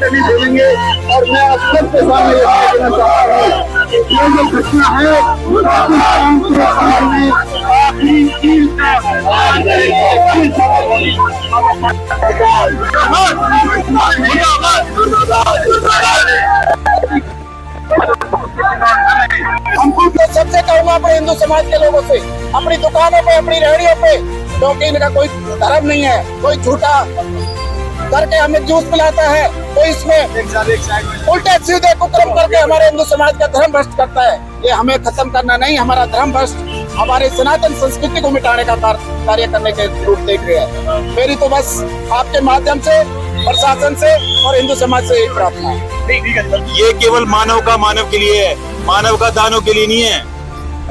नहीं बोलेंगे। और मैं आप सबके सामने ये कहना चाहता हूँ कि ये जो घटना है पाकिस्तान के सामने आखिरी कील का हमको तो सबसे कहूँगा अपने हिंदू समाज के लोगों से, अपनी दुकानों पे, अपनी रेहड़ियों पे, क्योंकि इनका कोई धर्म नहीं है, कोई झूठा करके हमें जूस पिलाता है, तो इसमें उल्टे सीधे कुकर्म करके हमारे हिंदू समाज का धर्म भ्रष्ट करता है। ये हमें खत्म करना नहीं, हमारा धर्म भ्रष्ट हमारे सनातन संस्कृति को मिटाने का कार्य करने के रूप देख रहे हैं। मेरी तो बस आपके माध्यम से, प्रशासन से और हिंदू समाज से यही प्रार्थना है। ये केवल मानव के लिए है, मानव का दानव के लिए नहीं है।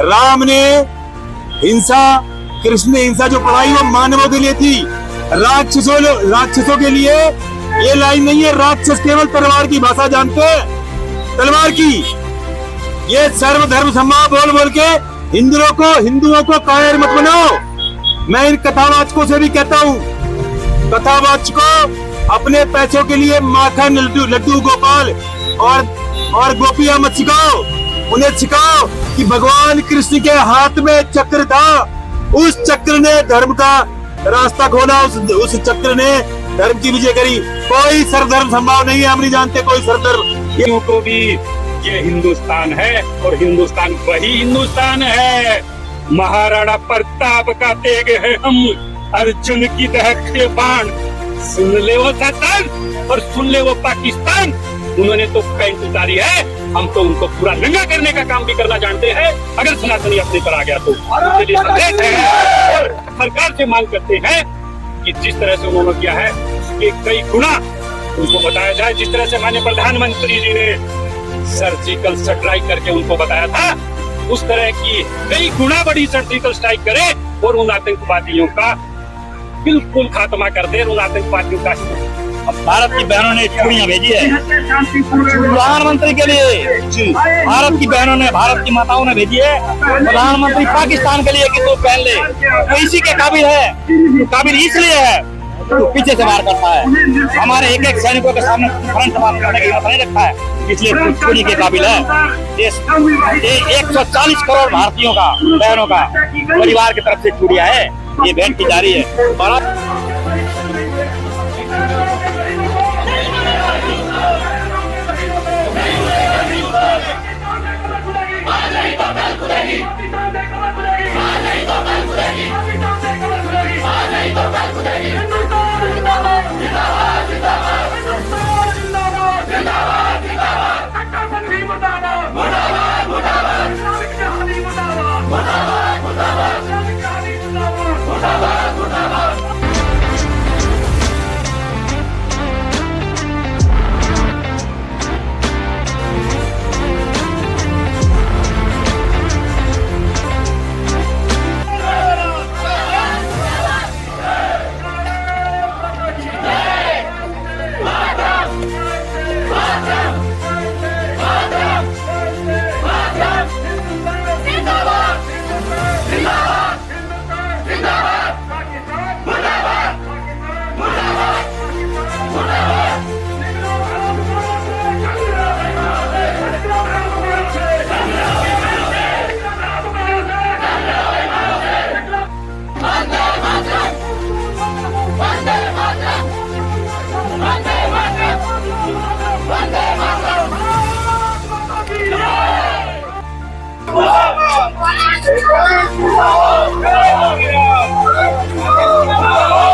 राम ने हिंसा, कृष्ण ने हिंसा जो पढ़ाई वो मानवों के लिए थी। राक्षसों के लिए ये लाइन नहीं है। राक्षस केवल तलवार की भाषा जानते हैं, तलवार की। ये सर्वधर्म समभाव बोल बोल के हिंदुओं को कायर मत बनाओ। मैं इन कथावाचकों से भी कहता हूँ, कथावाचकों अपने पैसों के लिए माखन, लड्डू गोपाल और गोपियां मत सिखाओ। उन्हें सिखाओ कि भगवान कृष्ण के हाथ में चक्र था, उस चक्र ने धर्म का रास्ता खोला, उस चक्र ने धर्म की विजय करी। कोई सरधर्म संभव नहीं है, हम नहीं जानते कोई सरधर्म। को भी ये हिंदुस्तान है और हिंदुस्तान वही हिंदुस्तान है। महाराणा प्रताप का तेग है हम, अर्जुन की दहकते बाण। सुन ले वो सत्तर और सुन ले वो पाकिस्तान। उन्होंने तो पैंट उतारी है, हम तो उनको पूरा नंगा करने का काम भी करना जानते हैं। अगर सनातनी अपने पर आ गया तो उसके लिए संदेश है और सरकार से मांग करते हैं कि जिस तरह से उन्होंने किया है उसके कई गुना उनको बताया जाए। जिस तरह से माननीय प्रधानमंत्री जी ने सर्जिकल स्ट्राइक करके उनको बताया था, उस तरह की कई गुना बड़ी सर्जिकल स्ट्राइक करे और उन आतंकवादियों का बिल्कुल खात्मा कर दे। उन आतंकवादियों का अब भारत की बहनों ने चूड़ियां भेजी है प्रधानमंत्री के लिए। भारत की बहनों ने, भारत की माताओं ने भेजी है प्रधानमंत्री पाकिस्तान के लिए कि तो पहन ले। तो इसी के काबिल है, काबिल इसलिए है तो पीछे से वार करता है। हमारे एक एक सैनिकों के सामने फ्रंट वार करने की हिम्मत नहीं रखता है, इसलिए चूड़ी के काबिल है। ये 140 करोड़ भारतीयों का, बहनों का परिवार की तरफ से चूड़ियां है, ये भेंट की जा रही है।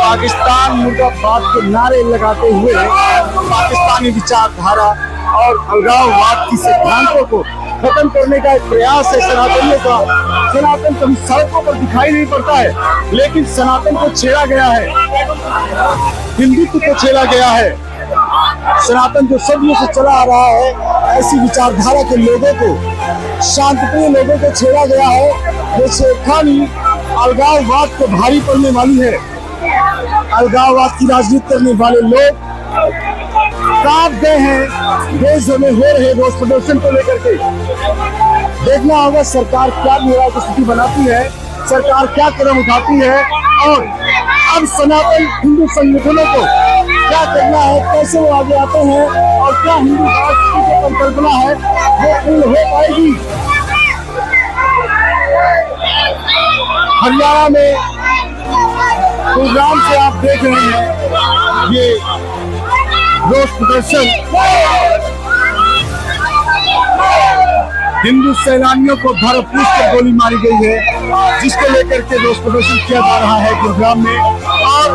पाकिस्तान मुर्दाबाद के नारे लगाते हुए पाकिस्तानी विचारधारा और अलगाववाद की सिद्धांतों को खत्म करने का एक प्रयास है सनातनियों का। सनातन कभी सड़कों पर दिखाई नहीं पड़ता है, लेकिन सनातन को छेड़ा गया है, हिंदुत्व को छेड़ा गया है। सनातन जो सदियों से चला आ रहा है, ऐसी विचारधारा के लोगों को, शांतिप्रिय लोगों को छेड़ा गया है। ये छेड़खानी अलगाववाद को भारी पड़ने वाली है। अलगाववाद की राजनीति करने वाले लोग कांप गए हैं देश में हो रहे रोष प्रदर्शन को लेकर के। देखना होगा सरकार क्या न्याय की स्थिति बनाती है, सरकार क्या कदम उठाती है और अब सनातन हिंदू संगठनों को क्या करना है, कैसे वो आगे आते हैं और क्या हिंदू राष्ट्र की जो परिकल्पना है वो पूर्ण हो पाएगी। हरियाणा में गुरुग्राम से आप देख रहे हैं ये रोष प्रदर्शन हिंदू सैलानियों को भर पूछ कर गोली मारी गई है, जिसको लेकर के रोष प्रदर्शन किया जा रहा है गुरुग्राम में। और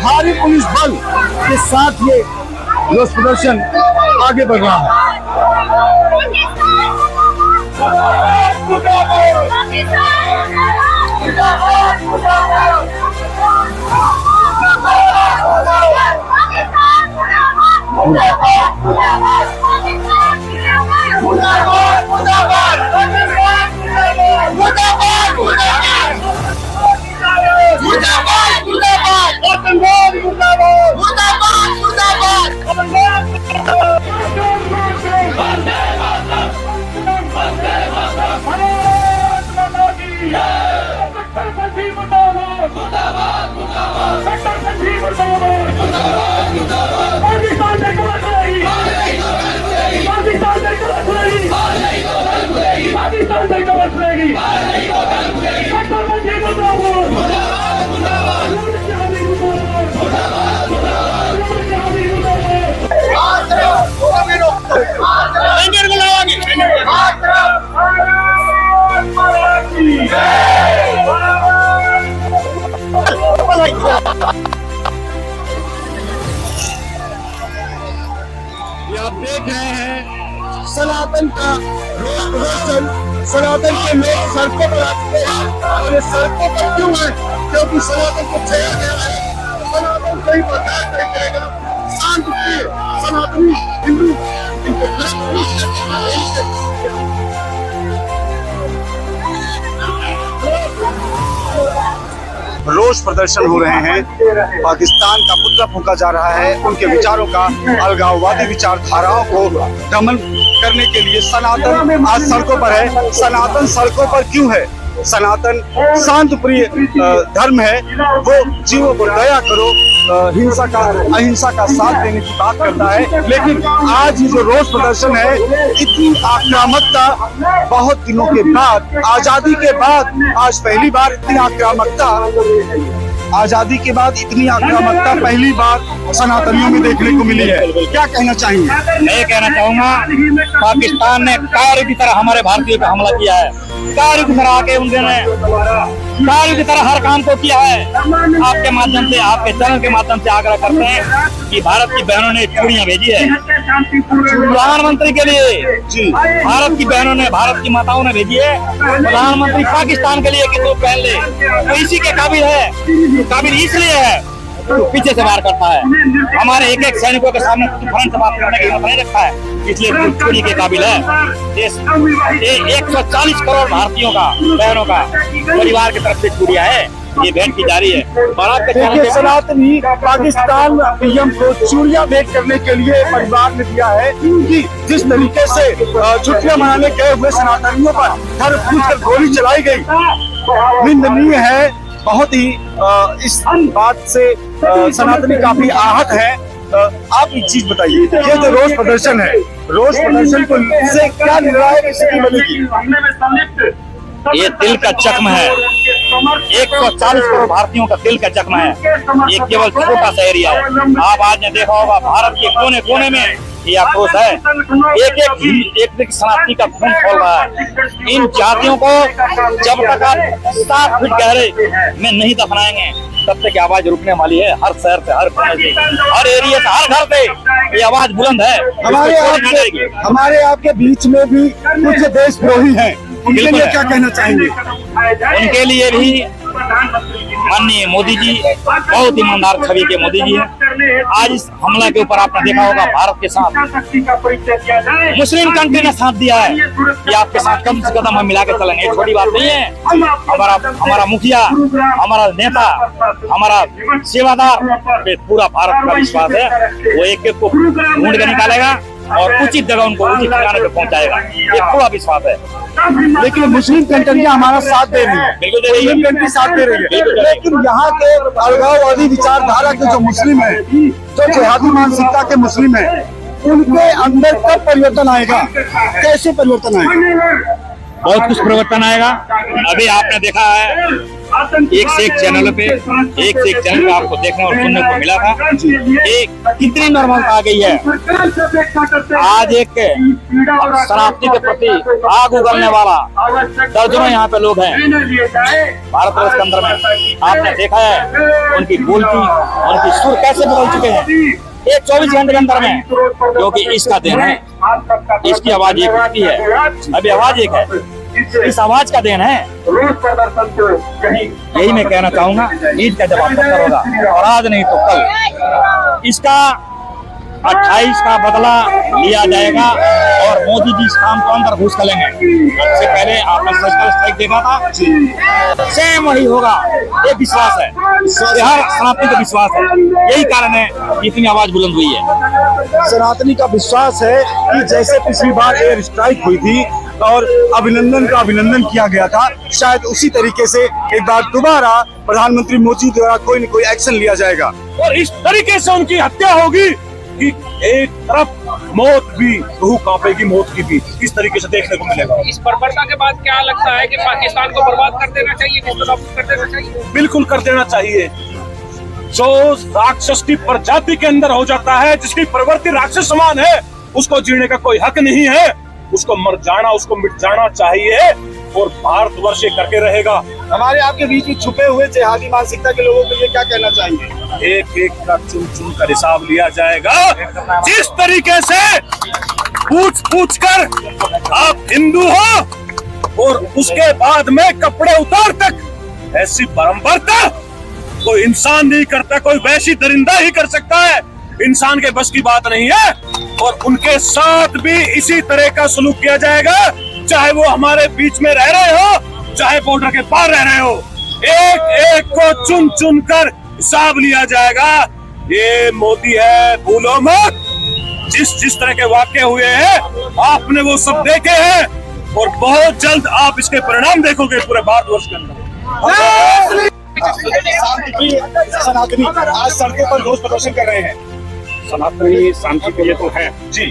भारी पुलिस बल के साथ ये रोष प्रदर्शन आगे बढ़ रहा है। आप देख रहे हैं सनातन का रोष प्रदर्शन। सनातन के लोग सड़कों पर आते हैं और ये सड़कों पर क्यों है? क्योंकि सनातन को छेड़ा गया है। सनातन कोई बर्दाश्त नहीं करेगा। शांत प्रिय सनातनी हिंदू रोष प्रदर्शन हो रहे हैं। पाकिस्तान का पुतला फूंका जा रहा है। उनके विचारों का, अलगाववादी विचारधाराओं को दमन करने के लिए सनातन आज सड़कों पर है। सनातन सड़कों पर क्यों है? सनातन शांत प्रिय धर्म है। वो जीवों पर दया करो, हिंसा का अहिंसा का साथ देने की बात करता है। लेकिन आज जो रोष प्रदर्शन है, इतनी आक्रामकता बहुत दिनों के बाद, आजादी के बाद आज पहली बार इतनी आक्रामकता, आजादी के बाद इतनी आक्रामकता पहली बार सनातनियों में देखने को मिली है। क्या कहना चाहिए? मैं कहना चाहूंगा पाकिस्तान ने कार की तरह हमारे भारतीयों पर हमला किया है। कार की तरह आके उन्होंने कार की तरह हर काम को किया है। आपके माध्यम से, आपके चैनल के माध्यम से आग्रह करते हैं कि भारत की बहनों ने चूड़ियां भेजी है प्रधानमंत्री के लिए। भारत की बहनों ने, भारत की माताओं ने भेजी है प्रधानमंत्री पाकिस्तान के लिए कि तो पहन ले। तो इसी के काबिल है, काबिल इसलिए है पीछे से वार करता है। हमारे एक एक सैनिकों के सामने तुरंत से बात करने की हिम्मत नहीं रखता है, इसलिए चोरी के काबिल है। 140 करोड़ भारतीयों का, बहनों का परिवार की तरफ से चूड़ियां है, ये भेंट की जा रही है। और आपके देखिए, सनातनी पाकिस्तान पीएम को चूड़ियां भेंट करने के लिए परिवार ने दिया है कि जिस तरीके से छुट्टियां मनाने गए हुए सनातनियों पर घर पूछकर गोली चलाई गई, निंदनीय है। बहुत ही इस बात से सनातनी काफी आहत है। आप एक चीज बताइए, ये जो रोष प्रदर्शन है, रोष प्रदर्शन को से क्या निर्णायक स्थिति बनेगी? ये दिल का जख्म है। 140 करोड़ भारतीयों का दिल का जख्म है। ये केवल छोटा सा एरिया है। आप आज ने देखा होगा भारत के कोने कोने में ये आक्रोश है। एक सनातनी का खून खोल रहा है। इन जातियों को जब तक आप 7 फीट गहरे में नहीं दफनाएंगे, तब तक आवाज रुकने वाली है। हर शहर से, हर कोने से, हर एरिया से, हर घर से ये आवाज बुलंद है। हमारे आपके बीच में भी कुछ देशद्रोही हैं, उनके लिए क्या कहना चाहेंगे? उनके लिए भी माननीय मोदी जी बहुत ईमानदार छवि के मोदी जी हैं। आज इस हमला के ऊपर आपने देखा होगा भारत के साथ मुस्लिम कंट्री ने साथ दिया है कि आपके साथ कम से कदम हम मिला के चलेंगे। छोटी बात नहीं है। हमारा मुखिया, हमारा नेता, हमारा सेवादार पे पूरा भारत का विश्वास है। वो एक एक को ढूंढ के निकालेगा और उचित जगह उनको उचित ठिकाने पे पहुंचाएगा, ये पूरा विश्वास है। लेकिन मुस्लिम कंट्रियां हमारा साथ दे रही है, बिल्कुल दे रही है। मुस्लिम कंट्री साथ दे रही है, लेकिन यहाँ के अलगाववादी विचारधारा के जो मुस्लिम है, जो जिहादी मानसिकता के मुस्लिम है, उनके अंदर कब परिवर्तन आएगा, कैसे परिवर्तन आएगा? बहुत कुछ परिवर्तन आएगा। अभी आपने देखा है एक से एक चैनल पे आपको देखने और सुनने को मिला था कि कितनी नॉर्मलता आ गई है। आज एक शराबती के प्रति आग उगलने वाला दर्जनों यहाँ पे लोग हैं भारतवर्ष के अंदर में। आपने देखा है उनकी बोलती, उनकी सुर कैसे बदल चुके हैं एक 24 घंटे के अंदर में, क्योंकि इसका देन है, इसकी आवाज एक होती है, अभी आवाज एक है, इस आवाज का देन है। यही मैं कहना चाहूंगा, ईद का जवाब पत्थर होगा और आज नहीं तो कल इसका 28 का बदला लिया जाएगा और मोदी जी इस काम को अंदर घुस करेंगे। सबसे पहले आपने सर्जिकल स्ट्राइक देखा था, सेम वही होगा, ये विश्वास है, हर सनातनी का विश्वास है। यही कारण है कि इतनी आवाज बुलंद हुई है। सनातनी का विश्वास है कि जैसे पिछली बार एयर स्ट्राइक हुई थी और अभिनंदन किया गया था, शायद उसी तरीके से एक बार दोबारा प्रधानमंत्री मोदी द्वारा कोई न कोई एक्शन लिया जाएगा और इस तरीके से उनकी हत्या होगी कि एक तरफ मौत भी रूह कांपेगी, मौत की भी इस तरीके से देखने को मिलेगा। इस बर्बरता के बाद क्या लगता है कि पाकिस्तान को बर्बाद कर देना चाहिए, कर देना चाहिए? बिल्कुल कर देना चाहिए। जो राक्षस की प्रजाति के अंदर हो जाता है, जिसकी प्रवृत्ति राक्षस समान है, उसको जीने का कोई हक नहीं है, उसको मर जाना, उसको मिट जाना चाहिए और भारतवर्ष ये करके रहेगा। हमारे आपके बीच में छुपे हुए जिहादी मानसिकता के लोगों के लिए क्या कहना चाहिए? एक एक का चुन चुन कर हिसाब लिया जाएगा। जिस तरीके से पूछ कर आप हिंदू हो और उसके बाद में कपड़े उतार तक ऐसी बारंबारता कोई इंसान नहीं करता, कोई वैसी दरिंदा ही कर सकता है, इंसान के बस की बात नहीं है। और उनके साथ भी इसी तरह का सलूक किया जाएगा, चाहे वो हमारे बीच में रह रहे हो, चाहे बॉर्डर के पार रह रहे हो, एक एक को चुन चुन कर हिसाब लिया जाएगा। ये मोदी है, भूलो मत। जिस तरह के वाक्य हुए हैं आपने वो सब देखे हैं और बहुत जल्द आप इसके परिणाम देखोगे पूरे भारतवर्ष के अंदर। सनातनी आज सड़कों पर रोष प्रदर्शन कर रहे हैं। सनातनी शांति प्रिय तो है जी,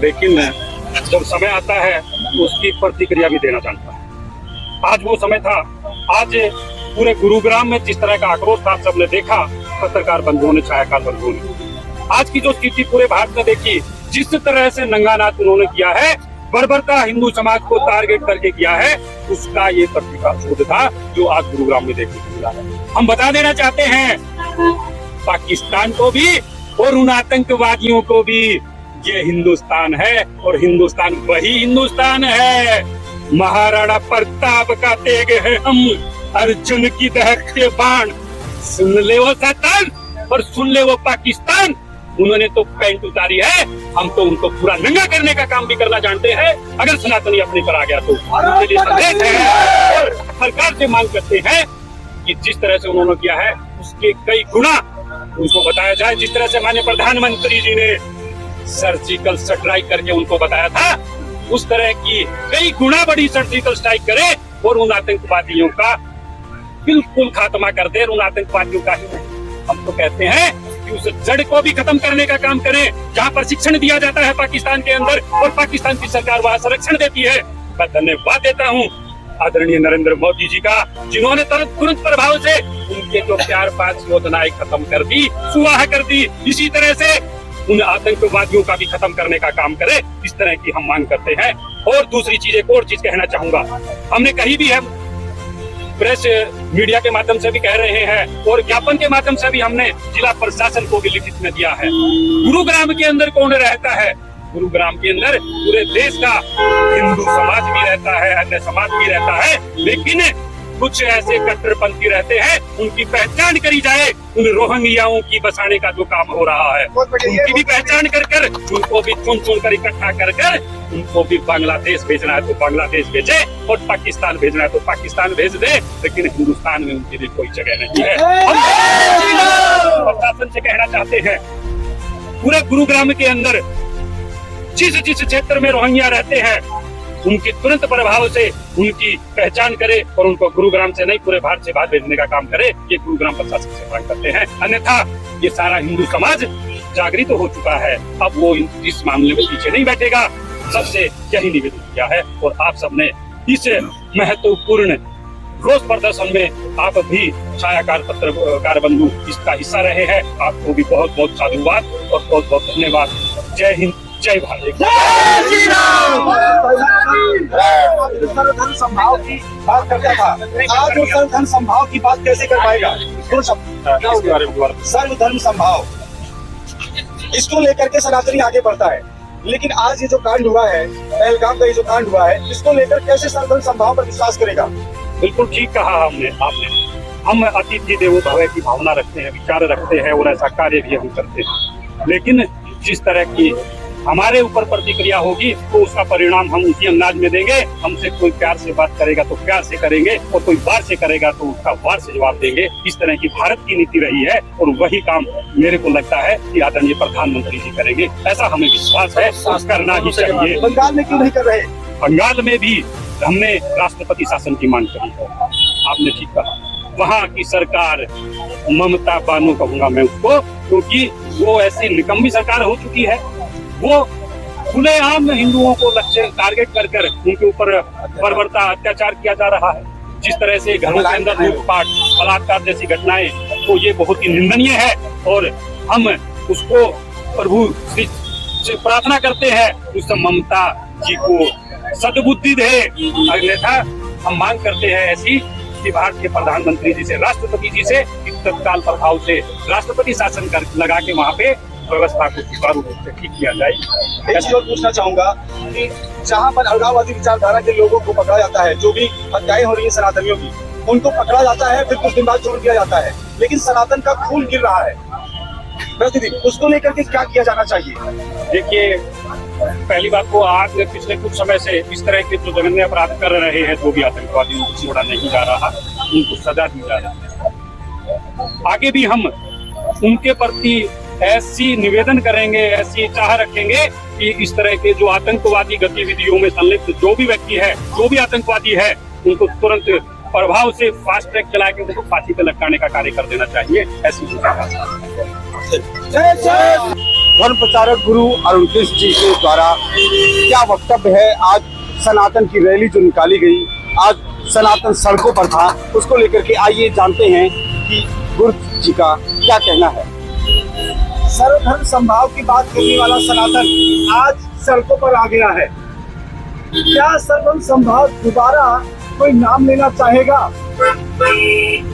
लेकिन जब समय आता है उसकी प्रतिक्रिया भी देना जानता है। आज वो समय था, आज पूरे गुरुग्राम में जिस तरह का आक्रोश था सबने देखा, पत्रकार बंधुओं ने, छायाकार बंधुओं ने। आज की जो स्थिति पूरे भारत में देखी, जिस तरह से नंगानाच उन्होंने किया है, बर्बरता हिंदू समाज को टारगेट करके किया है, उसका ये प्रतिशोध था जो आज गुरुग्राम में देखने को मिला है। हम बता देना चाहते हैं पाकिस्तान को भी और उन आतंकवादियों को भी, ये हिंदुस्तान है और हिंदुस्तान वही हिंदुस्तान है। महाराणा प्रताप का तेग है हम, अर्जुन की दहकते बाण। सुन ले वो शैतान और सुन ले वो पाकिस्तान, उन्होंने तो पैंट उतारी है, हम तो उनको पूरा नंगा करने का काम भी करना जानते हैं। अगर सनातनी अपने पर आ गया तो उनके लिए संदेश है और सरकार से मांग करते हैं कि जिस तरह से उन्होंने किया है उसके कई गुना उनको बताया जाए। जिस तरह से माननीय प्रधानमंत्री जी ने सर्जिकल स्ट्राइक करके उनको बताया था, उस तरह की कई गुना बड़ी सर्जिकल स्ट्राइक करे और उन आतंकवादियों का बिल्कुल खात्मा कर दे। उन आतंकवादियों का ही नहीं, हम तो कहते हैं कि उस जड़ को भी खत्म करने का काम करें। जहां पर शिक्षण दिया जाता है पाकिस्तान के अंदर और पाकिस्तान की सरकार वहां संरक्षण देती है, मैं धन्यवाद देता हूं आदरणीय नरेंद्र मोदी जी का, जिन्होंने तुरंत प्रभाव से उनके जो 4-5 योजनाएं खत्म कर दी, सुवाह कर दी। इसी तरह से उन आतंकवादियों का भी खत्म करने का काम करे, इस तरह की हम मांग करते हैं। और दूसरी चीज, एक और चीज कहना चाहूंगा, हमने कहीं भी है प्रेस मीडिया के माध्यम से भी कह रहे हैं और ज्ञापन के माध्यम से भी हमने जिला प्रशासन को भी लिखित में दिया है। गुरुग्राम के अंदर कौन रहता है? गुरुग्राम के अंदर पूरे देश का हिंदू समाज भी रहता है, अन्य समाज भी रहता है, लेकिन कुछ ऐसे कट्टरपंथी रहते हैं, उनकी पहचान करी जाए। उन रोहिंग्याओं की बसाने का जो काम हो रहा है, उनकी भी पहचान कर उनको भी चुन कर इकट्ठा कर उनको भी बांग्लादेश भेजना है तो बांग्लादेश भेजे और पाकिस्तान भेजना है तो पाकिस्तान भेज दे, लेकिन हिंदुस्तान में उनके लिए कोई जगह नहीं है। हम प्रशासन से कहना चाहते हैं, पूरे गुरुग्राम के अंदर जिस जिस क्षेत्र में रोहिंग्या रहते हैं उनकी तुरंत प्रभाव से उनकी पहचान करे और उनको गुरुग्राम से नहीं पूरे भारत से बाहर भेजने का काम करे। ये गुरुग्राम प्रशासन से मांग करते हैं। अन्यथा ये सारा हिंदू समाज जागृत हो चुका है, अब वो इस मामले में पीछे नहीं बैठेगा। सबसे यही निवेदन किया है और आप सबने इस महत्वपूर्ण रोष प्रदर्शन में आप भी छायाकार पत्रकार बंधु इसका हिस्सा रहे हैं। आपको भी बहुत बहुत साधुवाद और बहुत बहुत धन्यवाद। जय हिंद, जय भारत। सर्वधर्म समभाव की बात करता था, आज वो सर्वधर्म समभाव की बात कैसे कर पाएगा? सर्वधर्म समभाव इसको लेकर के सनातनी आगे बढ़ता है, लेकिन आज ये जो कांड हुआ है, पहलगाम का ये जो कांड हुआ है, इसको लेकर कैसे सर्वधर्म समभाव पर विश्वास करेगा? बिल्कुल ठीक कहा आपने। हम अतिथि देवो भव की भावना रखते हैं, विचार रखते हैं और ऐसा कार्य भी हम करते हैं, लेकिन जिस तरह की हमारे ऊपर प्रतिक्रिया होगी तो उसका परिणाम हम उसी अंदाज में देंगे। हमसे कोई प्यार से बात करेगा तो प्यार से करेंगे और कोई वार से करेगा तो उसका वार से जवाब देंगे। इस तरह की भारत की नीति रही है और वही काम मेरे को लगता है कि आदरणीय प्रधानमंत्री जी करेंगे, ऐसा हमें विश्वास है और करना ही चाहिए। बंगाल में क्यों नहीं कर रहे? बंगाल में भी हमने राष्ट्रपति शासन की मांग करी है। आपने ठीक कहा, वहाँ की सरकार ममता बानो कहूंगा मैं उसको, क्योंकि वो ऐसी निकम्मी सरकार हो चुकी है। वो खुलेआम हिंदुओं को लक्ष्य टारगेट कर कर उनके ऊपर बर्बरता अत्याचार किया जा रहा है। जिस तरह से घरों के अंदर लूटपाट, बलात्कार जैसी घटनाएं, तो ये बहुत ही निंदनीय है और हम उसको प्रभु से प्रार्थना करते हैं उस ममता जी को सद्बुद्धि दे। अन्यथा हम मांग करते हैं ऐसी कि भारत के प्रधानमंत्री जी से, राष्ट्रपति जी से तत्काल प्रभाव से राष्ट्रपति शासन कर लगा के वहाँ पे व्यवस्था को सुचारू रूप से ठीक किया जाए। एक चीज और पूछना चाहूंगा कि जहाँ पर अलगाववादी विचारधारा के लोगों को पकड़ा जाता है, जो भी हत्याएं हो रही है सनातनियों की, उनको पकड़ा जाता है, फिर कुछ दिन बाद छोड़ दिया जाता है, लेकिन सनातन का खून गिर रहा है प्रतिदिन, उसको लेकर के क्या किया जाना चाहिए? देखिए, पहली बात तो आज पिछले कुछ समय से इस तरह के जो जघन्य अपराध कर रहे हैं, जो भी आतंकवादी, उनको छोड़ा नहीं जा रहा, उनको सजा दी जा रही है। आगे भी हम उनके प्रति ऐसी निवेदन करेंगे, ऐसी चाह रखेंगे कि इस तरह के जो आतंकवादी गतिविधियों में संलिप्त जो भी व्यक्ति है, जो भी आतंकवादी है, उनको तुरंत प्रभाव से फास्ट ट्रैक चला के उनको फांसी पे लटकाने का कार्य कर देना चाहिए। ऐसी धर्म प्रचारक गुरु अरुण कृष्ण जी के द्वारा क्या वक्तव्य है? आज सनातन की रैली जो निकाली गई, आज सनातन सड़कों पर था, उसको लेकर के आइए जानते हैं कि गुरु जी का क्या कहना है। सर्वधर्म समभाव की बात करने वाला सनातन आज सड़कों पर आ गया है। क्या सर्वधर्म समभाव दोबारा कोई नाम लेना चाहेगा?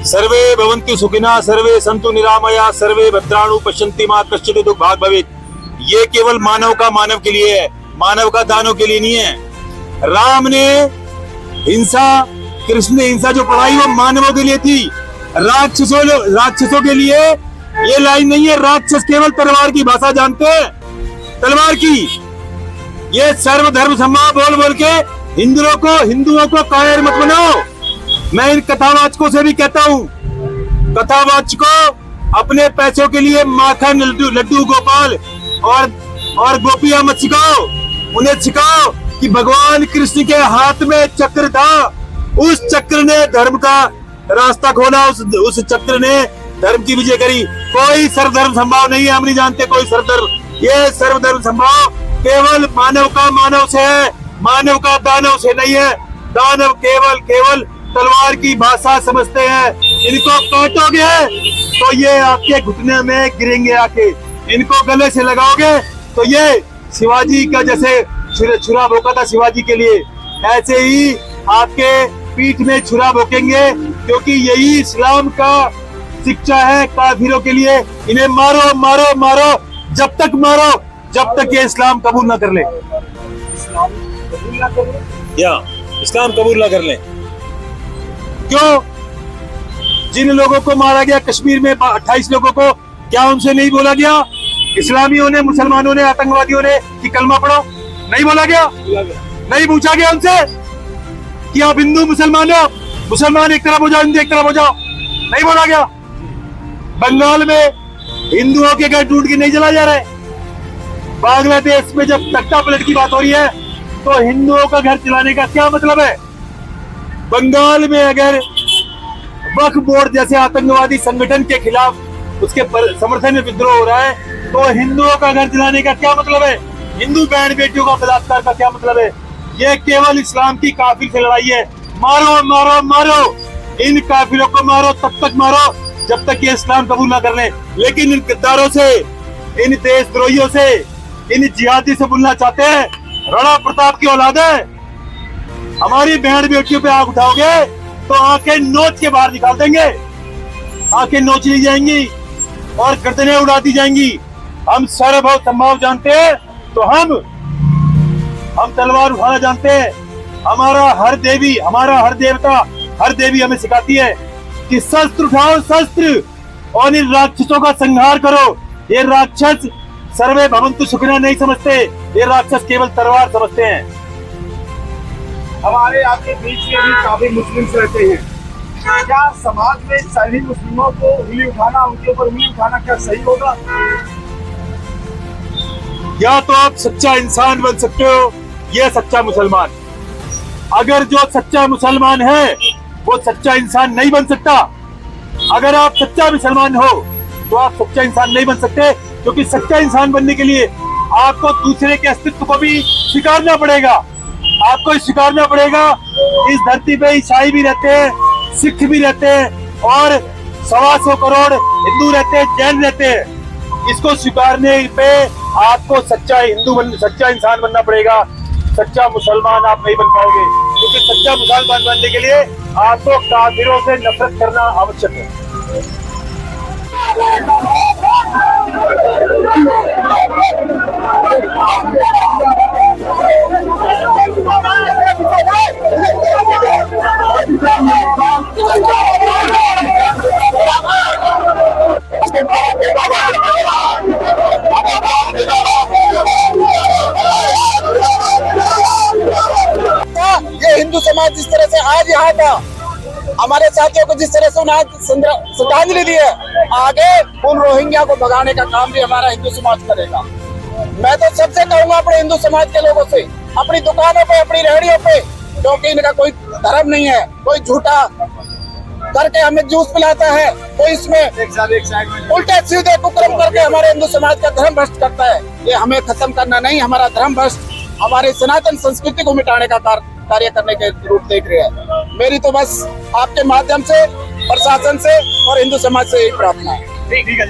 सर्वे भवन्तु सुखिनः, सर्वे सन्तु निरामया, सर्वे भद्राणु पश्यन्ति मा कश्चित् दुर्भाग् भवेत्। ये केवल मानव का मानव के लिए है, मानव का दानव के लिए नहीं है। राम ने हिंसा, कृष्ण ने हिंसा जो पढ़ाई वो मानवों के लिए थी। राक्षसों के लिए ये लाइन नहीं है। राक्षस केवल तलवार की भाषा जानते हैं, तलवार की। ये सर्वधर्म समभाव बोल बोल के हिंदुओं को कायर मत बनाओ। मैं इन कथावाचकों से भी कहता हूँ, कथावाचकों अपने पैसों के लिए माखन, लड्डू गोपाल और गोपियां मत सिखाओ। उन्हें सिखाओ कि भगवान कृष्ण के हाथ में चक्र था, उस चक्र ने धर्म का रास्ता खोला, उस चक्र ने धर्म की विजय करी। कोई सर्वधर्म संभाव नहीं है, हम नहीं जानते कोई सर्वधर्म। ये सर्वधर्म संभाव केवल मानव का मानव से है, मानव का दानव से नहीं है। दानव केवल तलवार की भाषा समझते हैं। इनको काटोगे तो ये आपके घुटने में गिरेंगे आके, इनको गले से लगाओगे तो ये शिवाजी का जैसे छुरा भोंका था शिवाजी के लिए, ऐसे ही आपके पीठ में छुरा भोंकेंगे, क्योंकि यही इस्लाम का शिक्षा है काफिरों के लिए। इन्हें मारो मारो मारो, जब तक मारो जब तक ये इस्लाम कबूल ना कर ले, इस्लाम कबूल ना कर ले। क्यों? जिन लोगों को मारा गया कश्मीर में 28 लोगों को, क्या उनसे नहीं बोला गया इस्लामियों ने, मुसलमानों ने, आतंकवादियों ने कि कलमा पढ़ो? नहीं बोला गया? नहीं पूछा गया उनसे कि आप हिंदू मुसलमान हो, मुसलमान एक तरफ हो जाओ, हिंदू एक तरफ हो जाओ? नहीं बोला गया? बंगाल में हिंदुओं के घर टूट के नहीं जला जा रहा है, बांग्लादेश में जब तख्ता पलट की बात हो रही है तो हिंदुओं का घर चलाने का क्या मतलब है? बंगाल में अगर वक्फ बोर्ड जैसे आतंकवादी संगठन के खिलाफ उसके समर्थन में विद्रोह हो रहा है तो हिंदुओं का घर चलाने का क्या मतलब है? हिंदू बहन बेटियों का बलात्कार का क्या मतलब है? यह केवल इस्लाम की काफिर से लड़ाई है। मारो मारो मारो, इन काफिरों को मारो, तब तक मारो जब तक ये इस्लाम कबूल ना कर ले। लेकिन इन गद्दारों से, इन देशद्रोहियों से, इन जिहादी से बोलना चाहते हैं राणा प्रताप की औलाद है। हमारी बहन बेटियों पे आग उठाओगे तो आंखें नोच के बाहर निकाल देंगे, आंखें नोच ली जाएंगी और गर्दनें उड़ा दी जाएंगी। हम सर्वभव संभव जानते हैं तो हम तलवार उठाना जानते हैं। हमारा हर देवी, हमारा हर देवता, हर देवी हमें सिखाती है कि शस्त्र उठाओ, शस्त्र, और इन राक्षसों का संहार करो। ये राक्षस सर्वे भवन्तु सुखिनः नहीं समझते, ये राक्षस केवल तलवार समझते हैं। हमारे आपके बीच में भी काफी मुस्लिम रहते हैं, क्या समाज में सभी मुस्लिमों को उंगली उठाना, उनके ऊपर उंगली उठाना क्या सही होगा? या तो आप सच्चा इंसान बन सकते हो, यह सच्चा मुसलमान। अगर जो सच्चा मुसलमान है वो सच्चा इंसान नहीं बन सकता। अगर आप सच्चा मुसलमान हो तो आप सच्चा इंसान नहीं बन सकते, क्योंकि सच्चा इंसान बनने के लिए आपको दूसरे के अस्तित्व को भी स्वीकारना पड़ेगा। आपको स्वीकारना पड़ेगा इस धरती पे ईसाई भी रहते हैं, सिख भी रहते हैं और 125 करोड़ हिंदू रहते हैं, जैन रहते हैं। इसको स्वीकारने पे आपको सच्चा सच्चा इंसान बनना पड़ेगा। सच्चा मुसलमान आप नहीं बन पाओगे, क्योंकि सच्चा मुसलमान बनने के लिए आपको काफिरों से नफरत करना आवश्यक है। ये हिंदू समाज जिस तरह से आज यहाँ था, हमारे साथियों को जिस तरह से उन्हें श्रद्धांजलि दी है, आगे उन रोहिंग्या को भगाने का काम भी हमारा हिंदू समाज करेगा। मैं तो सबसे कहूंगा अपने हिंदू समाज के लोगों से, अपनी दुकानों पे, अपनी रेहड़ियों पे, क्योंकि इनका कोई धर्म नहीं है, कोई झूठा करके हमें जूस पिलाता है, कोई इसमें उल्टे सीधे कुकर्म करके हमारे हिंदू समाज का धर्म भ्रष्ट करता है। ये हमें खत्म करना नहीं, हमारा धर्म भ्रष्ट हमारे सनातन संस्कृति को मिटाने का कार्य करने के रूप देख रहे हैं। मेरी तो बस आपके माध्यम से प्रशासन से और हिंदू समाज से यही प्रार्थना है। ठीक है।